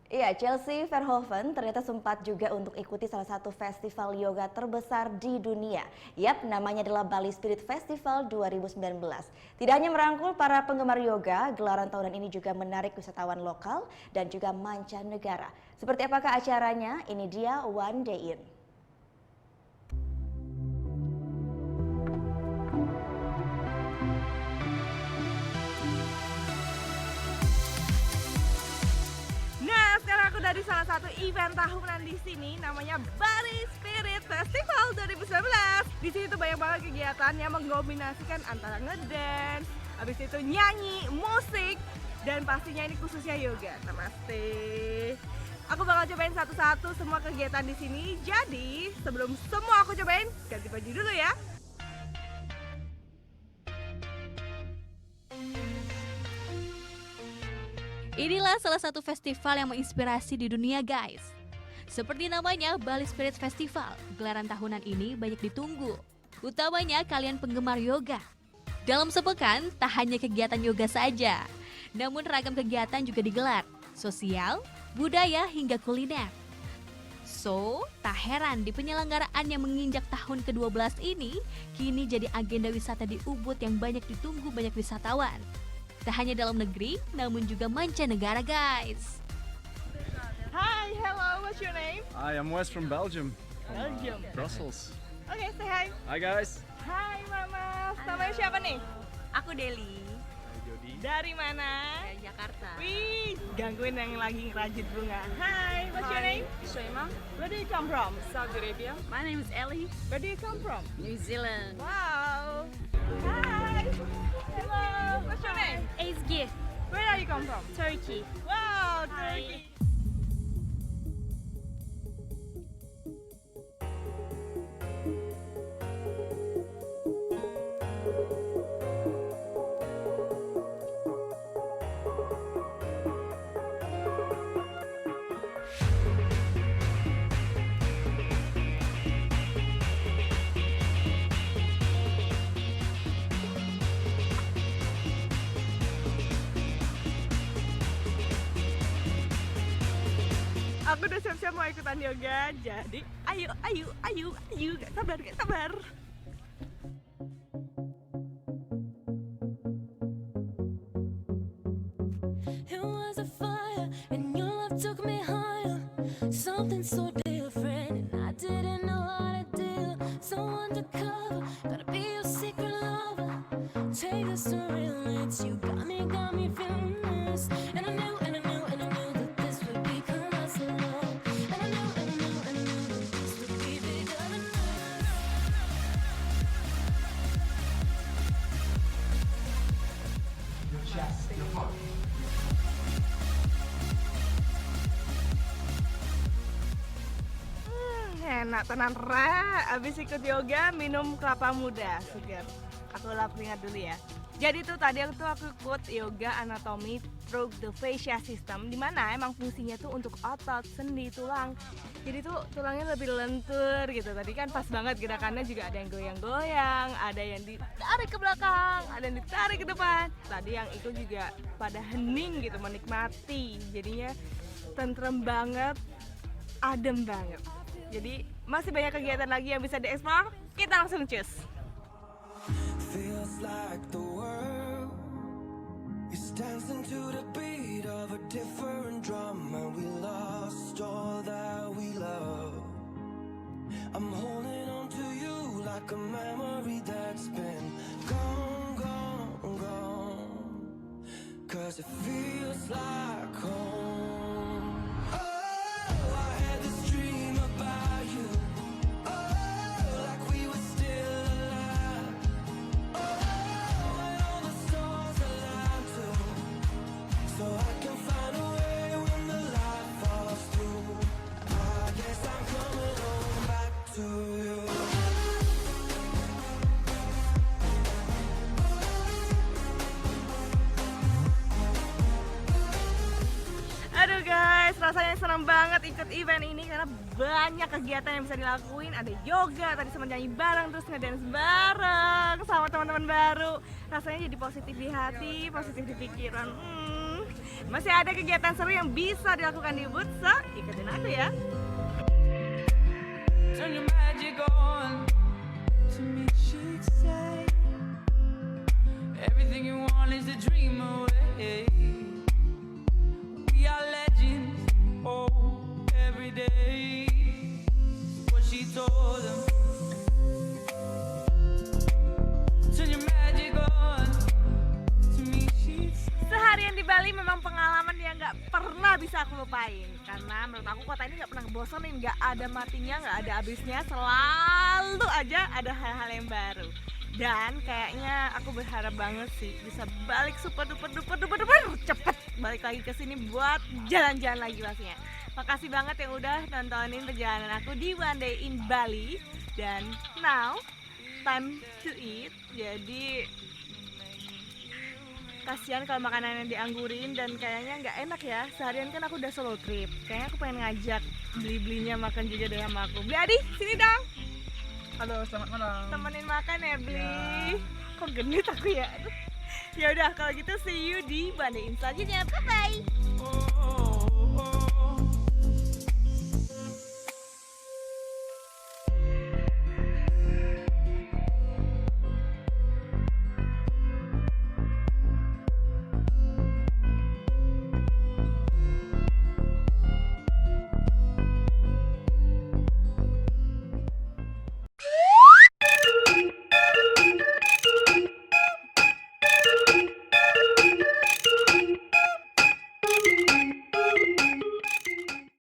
Iya, Chelsea Verhoeven ternyata sempat juga untuk ikuti salah satu festival yoga terbesar di dunia. Yap, namanya adalah Bali Spirit Festival 2019. Tidak hanya merangkul para penggemar yoga, gelaran tahunan ini juga menarik wisatawan lokal dan juga mancanegara. Seperti apakah acaranya? Ini dia One Day In. Nah, sekarang aku dari salah satu event tahunan di sini, namanya Bali Spirit Festival 2019. Di sini tuh banyak banget kegiatan yang mengkombinasikan antara ngedance, habis itu nyanyi, musik, dan pastinya ini khususnya yoga. Namaste. Aku bakal cobain satu-satu semua kegiatan di sini. Jadi, sebelum semua aku cobain, ganti baju dulu ya. Inilah salah satu festival yang menginspirasi di dunia, guys. Seperti namanya, Bali Spirit Festival, gelaran tahunan ini banyak ditunggu. Utamanya kalian penggemar yoga. Dalam sepekan, tak hanya kegiatan yoga saja, namun ragam kegiatan juga digelar, sosial, budaya, hingga kuliner. So, tak heran di penyelenggaraan yang menginjak tahun ke-12 ini, kini jadi agenda wisata di Ubud yang banyak ditunggu banyak wisatawan. Tak hanya dalam negeri, namun juga mancanegara, guys. Hi, hello, what's your name? Hi, I'm Wes from Belgium. Belgium. Brussels. Oke, say hi. Hi guys. Hai Mama, namanya siapa nih? Aku Deli Hi Jody. Dari mana? dari Jakarta. Wih, gangguin yang lagi ngerajut bunga. Hai, what's your name? Shaima. Where do you come from? Saudi Arabia. My name is Ellie. Where do you come from? New Zealand. Wow. Hi. Hello. What's your name? Ezgi. Where are you come from? Turkey. Wow, Hi. Turkey. Aku udah siap-siap mau ikutan yoga, jadi ayo, gak sabar. It was a fire, and your love took me higher. Something so different, and I didn't know how to deal. So undercover, gotta be your secret lover. Take this to real lengths. You got me feeling this. And I knew that this would become us alone. And I knew that this would be bigger than us. Enak tenan ra, abis ikut yoga minum kelapa muda segar. Aku lap keringat dulu ya. Jadi tuh tadi aku ikut yoga anatomi through the fascia system, dimana emang fungsinya tuh untuk otot, sendi, tulang. Jadi tuh tulangnya lebih lentur gitu. Tadi kan pas banget gerakannya, juga ada yang goyang-goyang, ada yang ditarik ke belakang, ada yang ditarik ke depan. Tadi yang ikut juga pada hening gitu, menikmati. Jadinya tentrem banget, adem banget. Jadi masih banyak kegiatan lagi yang bisa dieksplor. Kita langsung cus. Feels like the world is dancing to the beat of a different drum, and we lost all that we love. I'm holding on to you like a memory that's been gone, 'cause it feels like home. Oh, I had this dream about you. Oh, like we were still alive. Oh, and all the stars align too, so I can find a way when the light falls through. I guess I'm coming home back to you. Aduh guys, rasanya seneng banget ikut event ini karena banyak kegiatan yang bisa dilakuin. Ada yoga, tadi sama nyanyi bareng, terus ngedance bareng sama teman-teman baru. Rasanya jadi positif di hati, positif di pikiran. Masih ada kegiatan seru yang bisa dilakukan di Ubud, so ikutin aku ya. Turn your magic on. To me, she'd say, everything you want is a dream away. We are legends, oh, every day. What she told them. Turn your magic on. To me, she'd say. Seharian di Bali memang pengalaman yang nggak pernah bisa aku lupain. Karena menurut aku kota ini nggak pernah bosanin, nggak ada matinya, nggak ada habisnya, selalu aja ada hal-hal yang baru. Dan kayaknya aku berharap banget sih bisa balik super duper cepet balik lagi ke sini buat jalan-jalan lagi pastinya. Makasih banget yang udah nontonin perjalanan aku di One Day in Bali. Dan now time to eat. Jadi kasihan kalau makanannya dianggurin dan kayaknya nggak enak ya. Seharian kan aku udah solo trip. Kayaknya aku pengen ngajak beli-belinya makan juga deh sama aku. Beli Adi, sini dong. Halo, selamat malam. Temenin makan ya, Beli. Kok genit aku ya? Ya udah kalau gitu see you di One Day in selanjutnya. Bye bye. Oh,